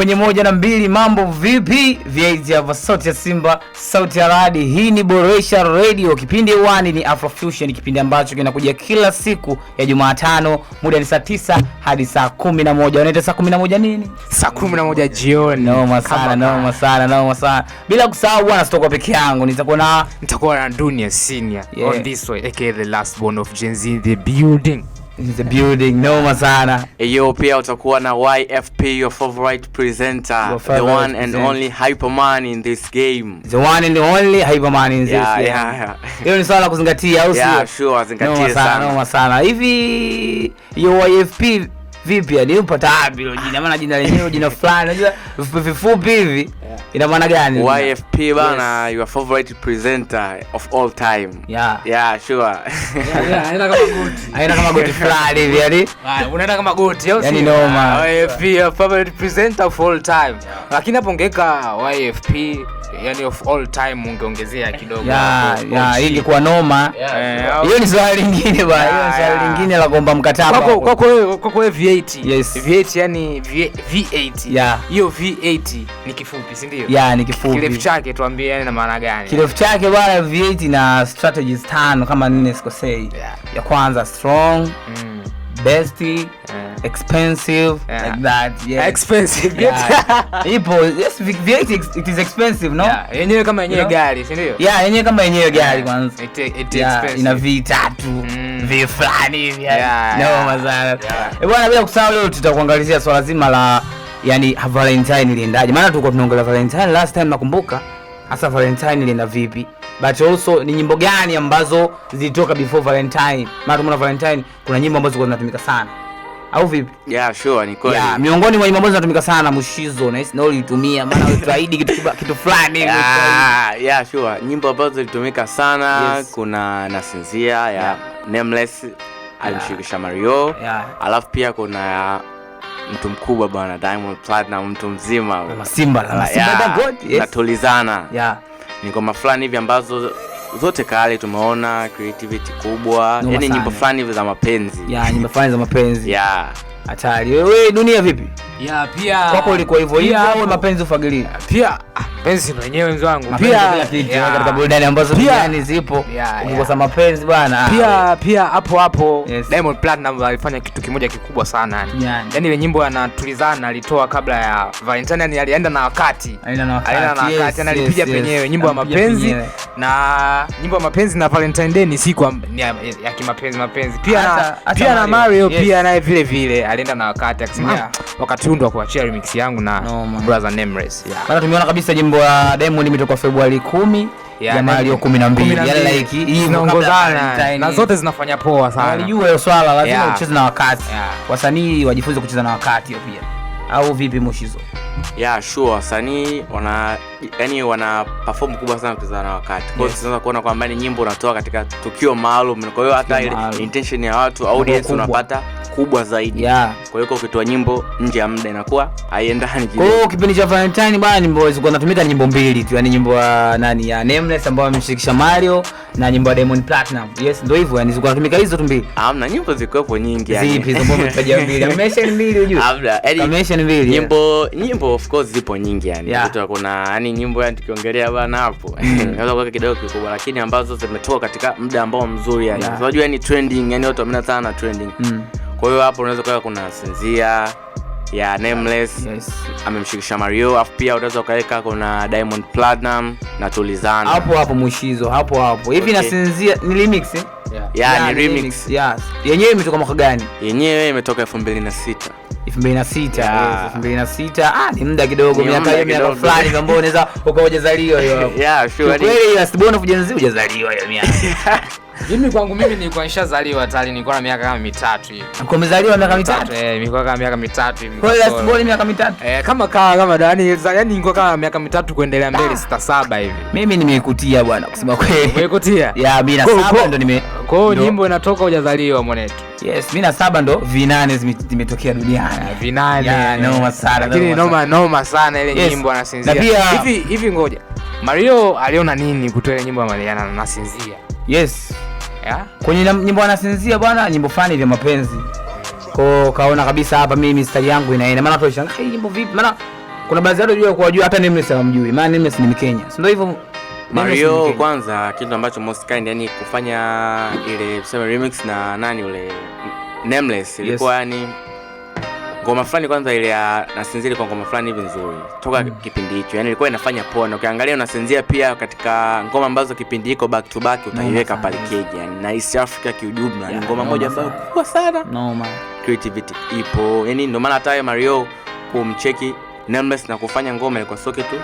Kwenye 1 na 2 mambo vipi? V8 hapa, sauti ya Simba, sauti ya Radi. Hii ni Boresha Radio. Kipindi 1 ni Afrofusion, kipindi ambacho kinakuja kila siku ya Jumatano. Muda ni saa 9 hadi saa 11. Unaita saa 11 nini? Saa 11 jioni. Noma sana. Bila kusahau bwana, sitokuwa peke yangu. Nitakuwa na Dunia Senior on this way, aka the last born of Gen Z in the building. In the building, noma sana. Yo, pia utakuwa na YFP, your favorite presenter, the one and only hyperman in this game. The one and only hyperman in this game. Yeah. Hiyo ni swala kuzingatia, au sio? Yeah, sure, zingatia sana. Noma sana. Hivi yo YFP vipi? Yani upata wapi hilo jina? Maana jina lenyewe jina fulani, unajua vifupi hivi. Ina maana gani? YFP bana, your favorite presenter of all time. Yeah, sure. Haina kama goti fulani hivi yani. Unaenda kama goti au si? Yani noma. YFP your favorite presenter of all time. Lakini hapo ungeka YFP yani of all time ungeongezea kidogo. Yeah, ingekuwa noma. Hiyo ni swali lingine bwana. Hiyo ni swali lingine la kuomba mkataba. Kwa V8. Yes. V8 yani V8. Yeah. Hiyo V8 ni kifupi, si ndio? Yeah, ni kifupi. Kirefu chake tuambie yani na maana gani? Kirefu chake bwana, V8 na strategies 5 kama 4 sikosei. Ya kwanza strong, best, expensive, like that. Yeah. Expensive. Ipo, yes, V8 it is expensive, no? Yeah, yenyewe kama yenyewe gari, si ndio? Yeah, yenyewe kama yenyewe gari kwanza. It expensive. Ina V3, V fulani hivi. Noma sana. Bwana, bila kusahau leo tutakuangalizia swala zima la yani Valentine iliendaje. Maana tulikuwa tunaongelea Valentine last time, nakumbuka. Hasa Valentine ilienda vipi? But also ni nyimbo gani ambazo zilitoka before Valentine? Maana tumeona Valentine kuna nyimbo ambazo zinatumika sana. Au vipi? Yeah, sure, ni kweli. Yeah, miongoni mwa nyimbo ambazo zinatumika sana Mushizo na ulitumia, maana uliahidi kitu fulani hivi. Yeah, sure. Nyimbo ambazo zilitumika sana, kuna Nasinzia Nameless alimshirikisha Mario. Alafu pia kuna mtu mkubwa bwana Diamond Platinum, mtu mzima Simba God. Natulizana. Ni ngoma fulani hivi ambazo zote kale tumeona creativity kubwa. Yaani nyimbo fulani hivi za mapenzi. Nyimbo fulani za mapenzi. Hatari. Wewe Dunia vipi? Pia kwako ilikuwa hivyo au mapenzi ufagilia? Pia mapenzi ndio wenyewe wenzangu. Pia katika burudani ambazo duniani zipo, ukikosa mapenzi bwana. Pia hapo Diamond Platinum alifanya kitu kimoja kikubwa sana yani. Yaani ile nyimbo Anatulizana alitoa kabla ya Valentine, yani alienda na wakati. Analipiga penyewe nyimbo ya mapenzi na nyimbo ya mapenzi na Valentine Day ni siku ya kimapenzi. Pia na Mario pia naye vile alienda na wakati akisema wakati huu ndo kuachia remix yangu na Brother Nameless. Maana tumeona kabisa nyimbo ya Diamond imetoka Februari 10 ya Mario 12. Yaani like hii inaongozana na zote zinafanya poa sana. Unajua hiyo swala lazima ucheze na wakati. Wasanii wajifunze kucheza na wakati pia. Au vipi Mushizo? Yeah, sure. Wasanii wana perform kubwa sana kucheza na wakati. Kwa hiyo tunaweza kuona kwamba ni nyimbo unatoa katika tukio maalum. Kwa hiyo hata ile intention ya watu audience unapata kubwa zaidi. Kwa hiyo ukitoa nyimbo nje ya muda inakuwa haiendani kidogo. Kwa hiyo kipindi cha Valentine bwana, nyimbo hizo zinatumika nyimbo mbili tu, yani nyimbo ya ya Nameless ambayo amemshirikisha Mario na nyimbo ya Diamond Platinum. Yes, ndio hivyo, yani zinatumika hizo tu mbili. Hamna nyimbo zikopo nyingi yani. Zipi hizo mbona umetaja mbili? Amesha mbili unajua. Amesha mbili. Nyimbo of course zipo nyingi yani. Kuna yani nyimbo yani tukiongelea bwana hapo. Naweza kuweka kidogo kikubwa, lakini ambazo zimetoka katika muda ambao mzuri yani. Unajua yani trending, yani watu wameenda sana trending. Kwa hiyo hapo unaweza kuweka kuna Nasinzia ya Nameless amemshirikisha Mario, afu pia unaweza ukaweka kuna Diamond Platinum na Tulizana. Hapo Mushizo, hapo. Hivi Nasinzia ni remix ni remix. Yenyewe imetoka mwaka gani? Yenyewe imetoka 2006. 2006. Ni muda kidogo, miaka fulani ambayo unaweza ukawajazaliwa hiyo hapo. Sure. Kweli last born of Gen Z hujazaliwa hiyo miaka. Mimi nilikuwa nishazaliwa tayari, nilikuwa na miaka kama 3 hivi. Uko umezaliwa miaka 3? Nilikuwa kama miaka 3 hivi. Kwa hiyo last born miaka 3? Kama yani nilikuwa kama miaka 3 kuendelea mbele 6-7 hivi. Mimi nimeikutia bwana kusema kweli. Umeikutia? Mimi na 7 ndo Kwa hiyo nyimbo inatoka hujazaliwa mwanetu. Yes, mimi na 7 ndo V8 zimetokea duniani. V8. Noma sana. Lakini noma sana ile nyimbo Nasinzia. Hivi ngoja. Mario aliona nini kutoa ile nyimbo ya Mariana na Nasinzia? Yes. Kwenye nyimbo Nasinzia bwana, nyimbo fani vya mapenzi. Kwa kaona kabisa hapa mimi mistari yangu inaenda. Maana watu wanashangaa hii nyimbo vipi? Maana kuna baadhi ya watu wajua hata Nameless hawamjui. Maana Nameless ni Mkenya. Si ndio hivyo? Mario kwanza kitu ambacho Most Kind yani kufanya ile tuseme remix na nani ule Nameless ilikuwa yani ngoma fulani kwanza ile ya Nasinzia kwa ngoma fulani hivi nzuri toka kipindi hicho. Yani ilikuwa inafanya poa na ukiangalia Nasinzia pia katika ngoma ambazo kipindi hiko back to back utaiweka pale Keji yani na East Africa kiujumla ni ngoma moja ambayo kubwa sana. Creativity ipo. Yani ndio maana hata Mario kumcheki Nameless na kufanya ngoma ilikuwa soke tu.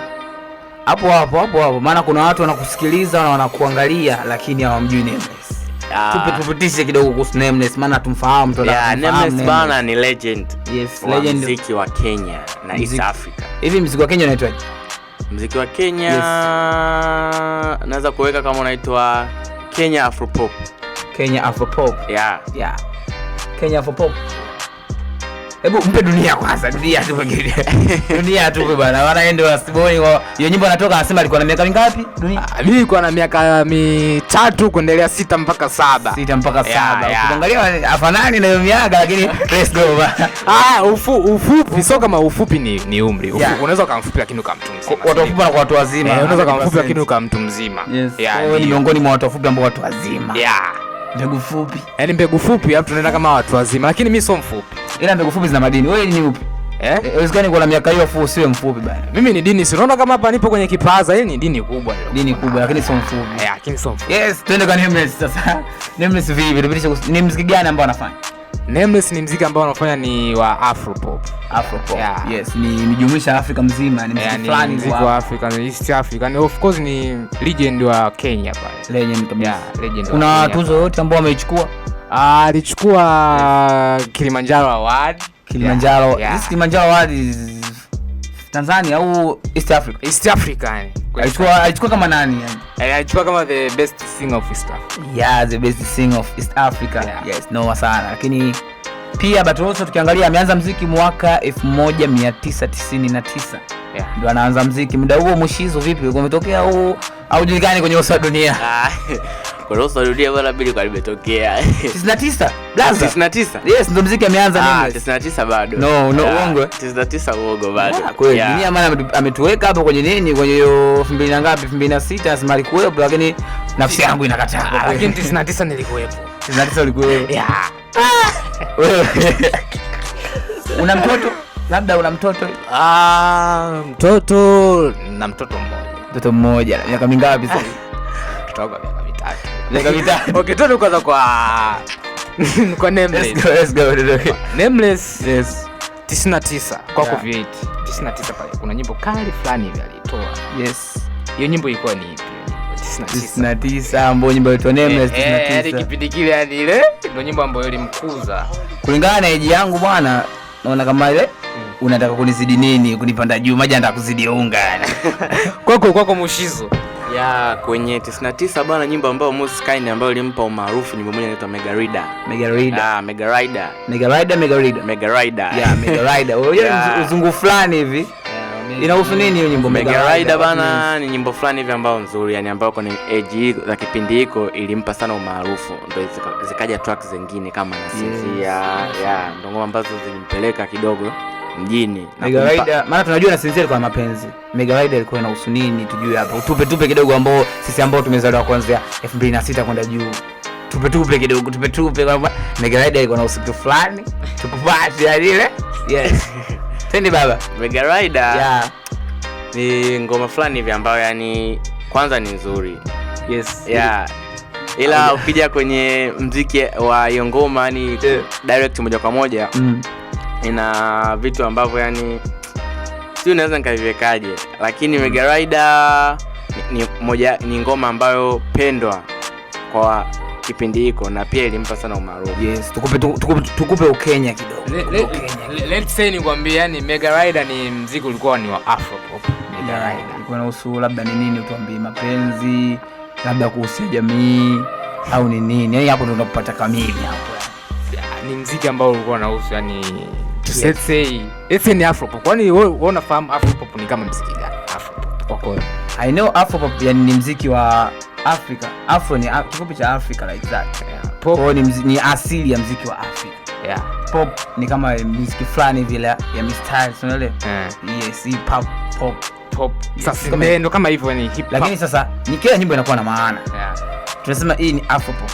Hapo maana kuna watu wanakusikiliza na wanakuangalia lakini hawamjui Nameless. Tupitishe kidogo kuhusu Nameless maana tumfahamu mtu Nameless bana ni legend. Yes, legend muziki wa Kenya na East Africa. Hivi muziki wa Kenya unaitwaje? Muziki wa Kenya naweza kuweka kama unaitwa Kenya Afropop. Kenya Afropop. Yeah. Kenya Afropop. Hebu mpe dunia kwanza, dunia tu pengine. Dunia tu bwana. Wanaenda wasiboni kwa hiyo nyimbo anatoka anasema alikuwa na miaka mingapi? Dunia. Mimi nilikuwa na miaka 3 kuendelea 6 mpaka 7. 6 mpaka 7. Ukiangalia afanani na hiyo miaka lakini let's go bwana. Ufupi sio kama ufupi ni umri. Unaweza kumfupi lakini ukamtu mzima. Watu wafupi na kwa watu wazima. Unaweza kumfupi lakini ukamtu mzima. Ni miongoni mwa watu wafupi ambao watu wazima. Mbegu fupi. Yaani mbegu fupi hapo tunaenda kama watu wazima lakini mimi sio mfupi. Ila mbegu fupi zina madini. Wewe ni upi? Usikani kwa miaka hiyo afu usiwe mfupi bana. Mimi ni dini. Unaona kama hapa nipo kwenye kipaza, hii ni dini kubwa. Dini kubwa lakini sio mfupi. Lakini sio mfupi. Yes, twende kwa Nameless sasa. Nameless vipi? Tupitishe ni muziki gani ambao anafanya? Nameless ni muziki ambao anafanya ni wa Afropop. Yes, ni mjumuisha Afrika mzima, ni muziki fulani wa Africa, East Africa. And of course ni legend wa Kenya pale. Legend kabisa. Legend. Kuna tuzo yote ambao ameichukua? Alichukua Kilimanjaro Award. Kilimanjaro. This Kilimanjaro Award is Tanzania au East Africa? East Africa yani. Alichukua kama nani yani? Alichukua kama the best singer of East Africa. The best singer of East Africa. Yes, no sana. Lakini pia Batoroso tukiangalia ameanza muziki mwaka 1999. Ndio anaanza muziki. Muda huo Mushizo vipi? Umetokea au julikani kwenye uso wa dunia? Kwa uso wa dunia bwana bili kwa limetokea. 99? Blaza 99? Yes, ndio muziki ameanza nini? 99 bado. No, uongo. 99 uongo bado. Kwa hiyo dunia maana ametuweka hapo kwenye nini? Kwenye hiyo 2000 na ngapi? 2006 asimali kuwepo lakini nafsi yangu inakataa. Lakini 99 nilikuwepo. 99 ulikuwepo. Una mtoto? Labda una mtoto? Mtoto na mtoto mmoja. Mtoto mmoja. Miaka mingapi sasa? Kutoka miaka 3. Okay, tuende kwanza kwa Nameless. Let's go. Nameless 99 kwa COVID 99 pale. Kuna nyimbo kali fulani hivi alitoa. Yes. Hiyo nyimbo ilikuwa ni ipi? 99 ambayo nyimbo inaitwa Nameless 99. Yaani kipindi kile yani ile ndio nyimbo ambayo ilimkuza. Kulingana na age yangu bwana, naona kama ile unataka kunizidi nini? Kunipanda juu, maji anataka kuzidi unga yani. Kwako Mushizo. Kwenye 99 bwana nyimbo ambayo Most Kind ambayo ilimpa umaarufu nyimbo moja inaitwa Mega Rider. Mega Rider. Wewe uzungu fulani hivi. Inahusu nini hiyo nyimbo Mega Rider bana? Ni nyimbo fulani hivi ambayo nzuri yani ambayo kwenye age za kipindi hiko ilimpa sana umaarufu. Ndio zikaja tracks zingine kama Nasinzia. Ndio ngoma ambazo zilimpeleka kidogo mjini. Mega Rider maana tunajua Nasinzia ilikuwa mapenzi. Mega Rider ilikuwa inahusu nini? Tujue hapo. Tupe kidogo ambao sisi ambao tumezaliwa kuanzia 2006 kwenda juu. Tupe kidogo. Mega Rider ilikuwa inahusu kitu fulani. Tukupati yani ile. Yes. Tendi baba. Mega Rider. Ni ngoma fulani hivi ambayo yani kwanza ni nzuri. Yes. Ila ukija kwenye muziki wa hiyo ngoma ni direct moja kwa moja. Ina vitu ambavyo yani sio naweza nikaviwekaje, lakini Mega Rider ni ngoma ambayo pendwa kwa kipindi hiko na pia ilimpa sana umaarufu. Yes, tukupe Ukenya kidogo. Let's say nikwambie yani Mega Rider ni muziki ulikuwa ni wa Afropop. Mega Rider ilikuwa inahusu labda ni nini, utuambie mapenzi, labda kuhusu jamii au ni nini? Yani hapo ndio unapata kamili hapo. Ni muziki ambao ulikuwa unahusu yani let's say ni Afropop. Kwani wewe unafahamu Afropop ni kama muziki gani? Afropop. Kwa kweli I know Afropop yani ni muziki wa Africa. Afro ni kifupi cha Africa like that. Pop ni asili ya muziki wa Africa. Yeah. Pop ni kama muziki fulani vile ya mistari, unaelewa? Yes, pop. Sasa ndo kama hivyo ni hip hop. Lakini sasa ni kila nyimbo inakuwa na maana. Yeah. Tunasema hii ni afro pop.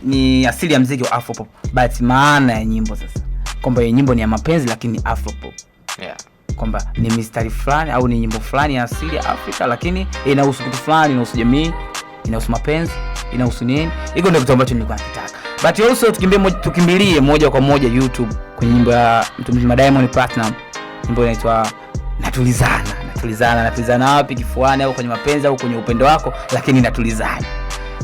Ni asili ya muziki wa afro pop. But maana ya nyimbo sasa kwamba hii nyimbo ni ya mapenzi lakini ni afro pop. Yeah. Kwamba ni mistari fulani au ni nyimbo fulani ya asili ya Afrika lakini inahusu kitu fulani, inahusu jamii, inahusu mapenzi, inahusu nini? Hiko ndio kitu ambacho nilikuwa nakitaka. But also tukimbilie moja kwa moja YouTube kwenye nyimbo ya mtu mzima Diamond Platinum. Nyimbo inaitwa Natulizana wapi, kifuani au kwenye mapenzi au kwenye upendo wako, lakini natulizana.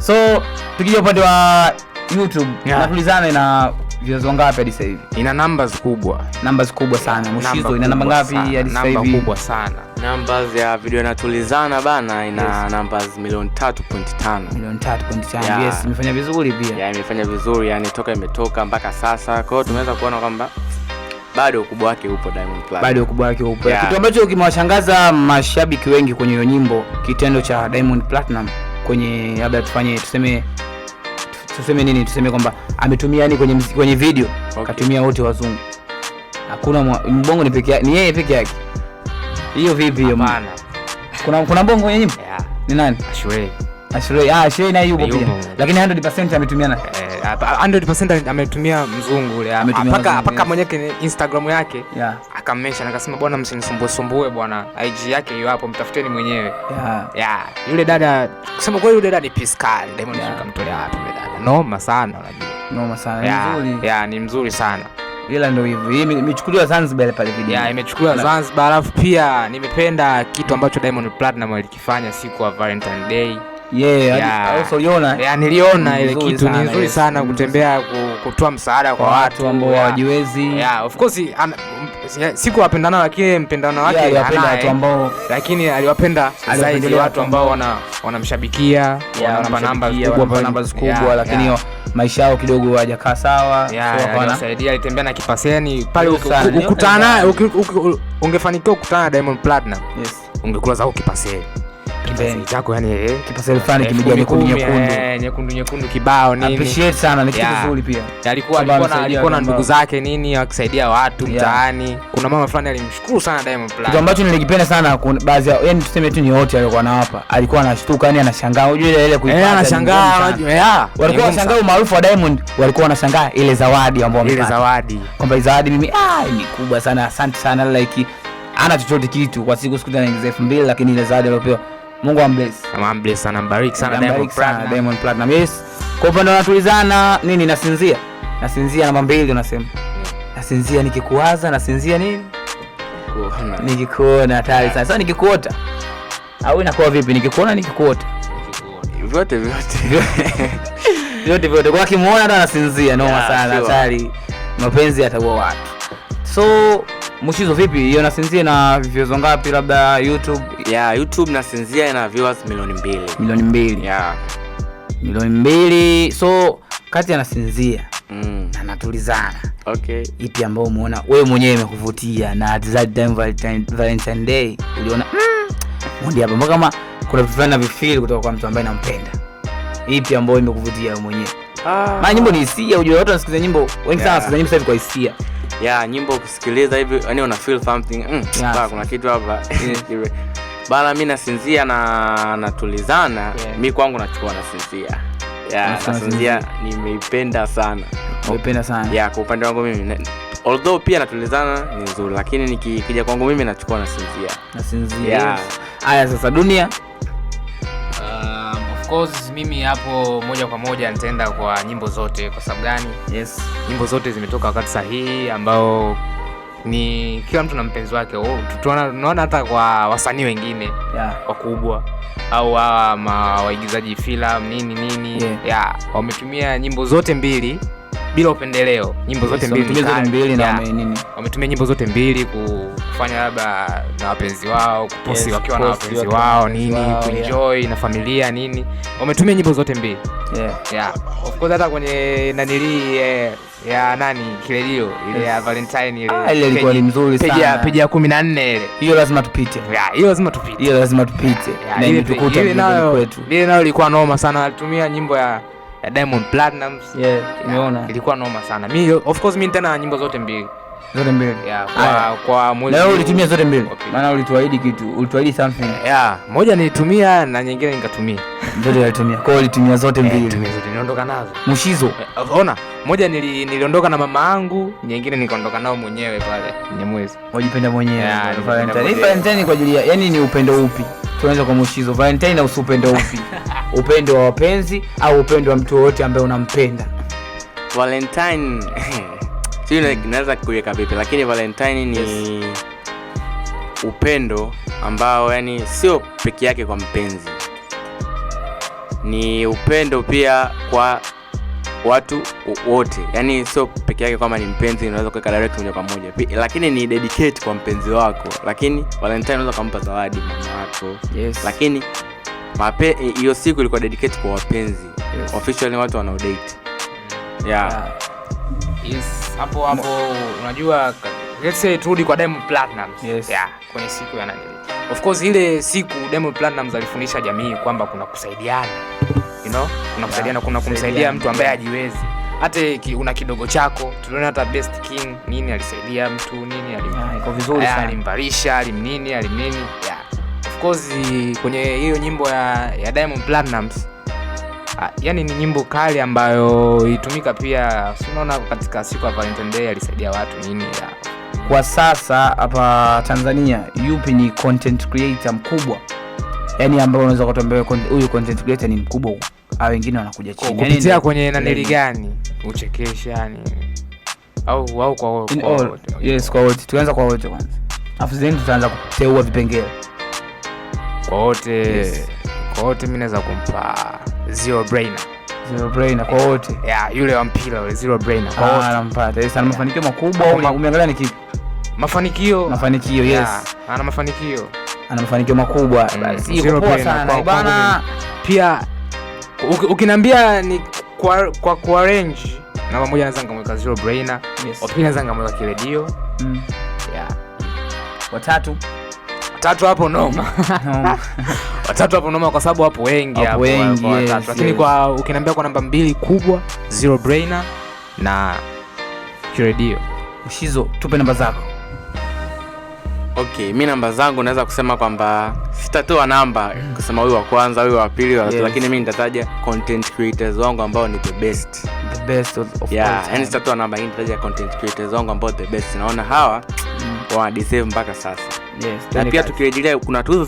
So tukija upande wa YouTube, Natulizana ina views ngapi hadi sasa hivi? Ina numbers kubwa sana. Mushizo ina namba ngapi hadi sasa hivi? Namba kubwa sana. Numbers ya video Natulizana bana ina numbers 3.5 milioni 3.5. Yes, imefanya vizuri pia. Imefanya vizuri, yani toka imetoka mpaka sasa. Kwa hiyo tunaweza kuona kwamba bado ukubwa wake upo Diamond Platinum. Kitu ambacho kimewashangaza mashabiki wengi kwenye hiyo nyimbo, kitendo cha Diamond Platinum kwenye labda tuseme nini, kwamba ametumia yani kwenye video katumia wote wazungu. Hakuna mbongo, ni yeye peke yake. Hiyo vipi hiyo? Hapana. Kuna mbongo kwenye nyimbo? Ni nani? Ashway na yupo pia. Lakini 100% ametumia na 100% ametumia mzungu ule. Paka mwenyewe Instagram yake akamesha akasema bwana msinisumbue bwana, IG yake hiyo hapo, mtafuteni mwenyewe. Yule dada kusema kweli, yule dada ni piskali. Diamond akamtolea wapi yule dada? Noma sana, unajua. Noma sana, nzuri. Ni mzuri sana. Ila ndio hivyo. Hii imechukuliwa Zanzibar pale video. Imechukuliwa Zanzibar. Alafu pia nimependa kitu ambacho Diamond Platinum alikifanya siku ya Valentine Day. Also uliona? Niliona ile kitu ni nzuri sana, kutembea kutoa msaada kwa watu ambao hawajiwezi. Of course siku wapendana, lakini mpendano wake alipenda watu ambao, lakini aliwapenda zaidi watu ambao wanamshabikia, wanampa namba kubwa, lakini maisha yao kidogo hajakaa sawa. Anasaidia, alitembea na kipaseni pale, ukutana naye, ungefanikiwa kukutana na Diamond Platinum. Ungekula zao kipaseni. Kipaseni chako yani kipaseni fulani kimejaa nyekundu kibao nini. Appreciate sana, ni kitu kizuri pia. Alikuwa na ndugu zake nini akisaidia watu mtaani. Kuna mama fulani alimshukuru sana Diamond Platinum. Kitu ambacho nilikipenda sana, baadhi ya yani tuseme tu ni wote alikuwa anawapa. Alikuwa anashtuka yani anashangaa. Unajua ile kuipata. Anashangaa, walikuwa wanashangaa umaarufu wa Diamond, walikuwa wanashangaa ile zawadi ambayo amepata. Ile zawadi. Kwamba zawadi mimi ni kubwa sana. Asante sana, like ana chochote kitu kwa siku anaingiza 2000, lakini ile zawadi aliyopewa, Mungu ambless sana, mbariki sana Diamond Platinum. Yes. Kwa upande wa Natulizana nini, nasinzia namba 2 unasema. Nasinzia nikikuwaza, nasinzia nini? Nikikuona hatari sana. Sasa nikikuota au inakuwa vipi? Nikikuona nikikuota. Vyote kwa kimuona ndo anasinzia, noma sana, hatari. Mapenzi yatakuwa watu. So Mushizo vipi? Hiyo nasinzia na views ngapi labda YouTube? YouTube nasinzia ina viewers milioni 2. Milioni 2. Milioni 2. So kati ya nasinzia na Natulizana, ipi ambayo umeona wewe mwenyewe imekuvutia? Na Valentine Day uliona mundi hapa mpaka kama kuna vitu fulani na vifeel kutoka kwa mtu ambaye nampenda, ipi ambayo imekuvutia wewe mwenyewe? Maana nyimbo ni hisia, unajua watu wanasikiza nyimbo wengi sana wanasikiza nyimbo sasa kwa hisia. Nyimbo ukisikiliza hivi yani una feel something. Kuna kitu hapa. Bana mimi nasinzia na Natulizana. Mimi kwangu nachukua nasinzia. Nasinzia nimeipenda sana. Nimeipenda sana. Kwa upande wangu mimi, although pia Natulizana ni nzuri, lakini nikija kwangu mimi nachukua nasinzia. Haya sasa Dunia. Of course mimi hapo moja kwa moja nitaenda kwa nyimbo zote. Kwa sababu gani? Nyimbo zote zimetoka wakati sahihi ambao ni kila mtu na mpenzi wake. Tunaona hata kwa wasanii wengine wakubwa au waigizaji filamu nini wametumia nyimbo zote mbili bila upendeleo. Nyimbo zote mbili na nini, wametumia nyimbo zote mbili kufanya labda na wapenzi wao, kuposti wakiwa na wapenzi wao nini, kuenjoy na familia nini. Wametumia nyimbo zote mbili. Of course hata kwenye nanili ya nani Kilelio ile ya Valentine ile ilikuwa ni nzuri sana. Page ya 14 ile. Hiyo lazima tupite. Na ile tukuta kwetu. Ile nayo ilikuwa noma sana. Alitumia nyimbo ya ya Diamond Platnumz. Umeona ilikuwa noma sana. Mimi of course mimi tena nyimbo zote mbili. Kwa mwezi. Leo ulitumia zote mbili. Maana ulituahidi kitu, ulituahidi something. Moja nilitumia na nyingine nikatumia. Zote nilitumia. Kwa hiyo ulitumia zote mbili. Tumia zote, niondoka nazo. Mushizo. Ona, moja niliondoka na mama yangu, nyingine nikaondoka nao mwenyewe pale Nyamwezi. Unajipenda mwenyewe. Valentine kwa ajili ya, yani ni upendo upi? Tuanze kwa Mushizo. Valentine na usupendo upi? Upendo wa wapenzi au upendo wa mtu wote ambaye unampenda? Valentine sio naweza kuweka vipi, lakini Valentine ni upendo ambao yani sio peke yake kwa mpenzi, ni upendo pia kwa watu wote, yani sio peke yake kama ni mpenzi unaweza kuweka direct moja kwa moja, lakini ni dedicate kwa mpenzi wako. Lakini Valentine unaweza kumpa zawadi mama wako, lakini hiyo siku ilikuwa dedicate kwa wapenzi. Officially watu wanao date. Hapo unajua, let's say turudi kwa Diamond Platnumz. Kwenye siku ya nani, of course ile siku Diamond Platnumz alifundisha jamii kwamba kuna kusaidiana, kuna kusaidiana, kuna kumsaidia mtu ambaye hajiwezi. Hata una kidogo chako, tuliona hata Best King nini alisaidia mtu nini, iko vizuri sana, alimbarisha, alimnini. Of course kwenye hiyo nyimbo ya Diamond Platnumz, yani ni nyimbo kali ambayo itumika pia, unaona, katika siku ya Valentine Day alisaidia watu nini. Kwa sasa hapa Tanzania yupi ni content creator mkubwa, yani ambao unaweza kutuambia huyu content creator ni mkubwa au wengine wanakuja chini, kupitia kwenye naneli gani, uchekesha yani au kwa wote? Kwa wote. Tuanza kwa wote kwanza, afu then tutaanza kuteua vipengele kwa wote. Kwa wote mimi naweza kumpa Zero Brainer kwa wote. Yule wa mpira yule Zero Brainer kwa wote. Anampata. Sana mafanikio makubwa. Umeangalia ni kipi? Mafanikio. Ana mafanikio makubwa. Iko poa sana bana. Pia ukiniambia ni kwa range namba moja naweza ngamweka Zero Brainer. Wa pili naweza ngamweka Kiredio. Watatu hapo noma. Watatu hapo noma kwa sababu hapo wengi hapo. Lakini kwa ukiniambia kwa namba mbili kubwa, Zero Brainer na Kiredio. Mushizo, tupe namba zako. Okay, mimi namba zangu naweza kusema kwamba sitatoa namba kusema huyu wa kwanza, huyu wa pili, lakini mimi nitataja content creators wangu ambao ni the best of course. Yani sitatoa namba, nitataja content creators wangu ambao the best. Naona hawa wana deserve mpaka sasa. Na pia tukirejelea kuna tuzo